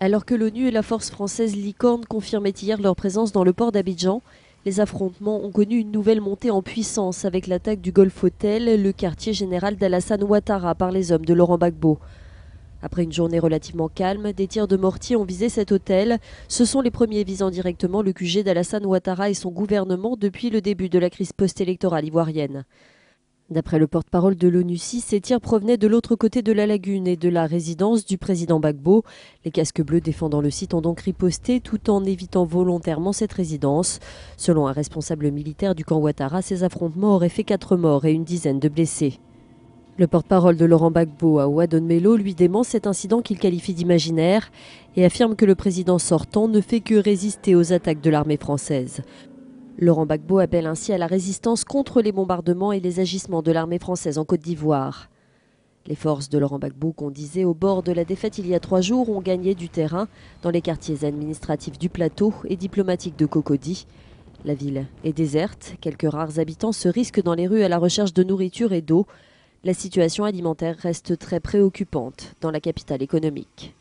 Alors que l'ONU et la force française Licorne confirmaient hier leur présence dans le port d'Abidjan, les affrontements ont connu une nouvelle montée en puissance avec l'attaque du Golf Hotel, le quartier général d'Alassane Ouattara par les hommes de Laurent Gbagbo. Après une journée relativement calme, des tirs de mortier ont visé cet hôtel. Ce sont les premiers visant directement le QG d'Alassane Ouattara et son gouvernement depuis le début de la crise post-électorale ivoirienne. D'après le porte-parole de l'ONU-6, ces tirs provenaient de l'autre côté de la lagune et de la résidence du président Gbagbo. Les casques bleus défendant le site ont donc riposté tout en évitant volontairement cette résidence. Selon un responsable militaire du camp Ouattara, ces affrontements auraient fait 4 morts et une dizaine de blessés. Le porte-parole de Laurent Gbagbo, Aouadone Melo, lui dément cet incident qu'il qualifie d'imaginaire et affirme que le président sortant ne fait que résister aux attaques de l'armée française. Laurent Gbagbo appelle ainsi à la résistance contre les bombardements et les agissements de l'armée française en Côte d'Ivoire. Les forces de Laurent Gbagbo, qu'on disait au bord de la défaite il y a 3 jours, ont gagné du terrain dans les quartiers administratifs du plateau et diplomatiques de Cocody. La ville est déserte, quelques rares habitants se risquent dans les rues à la recherche de nourriture et d'eau. La situation alimentaire reste très préoccupante dans la capitale économique.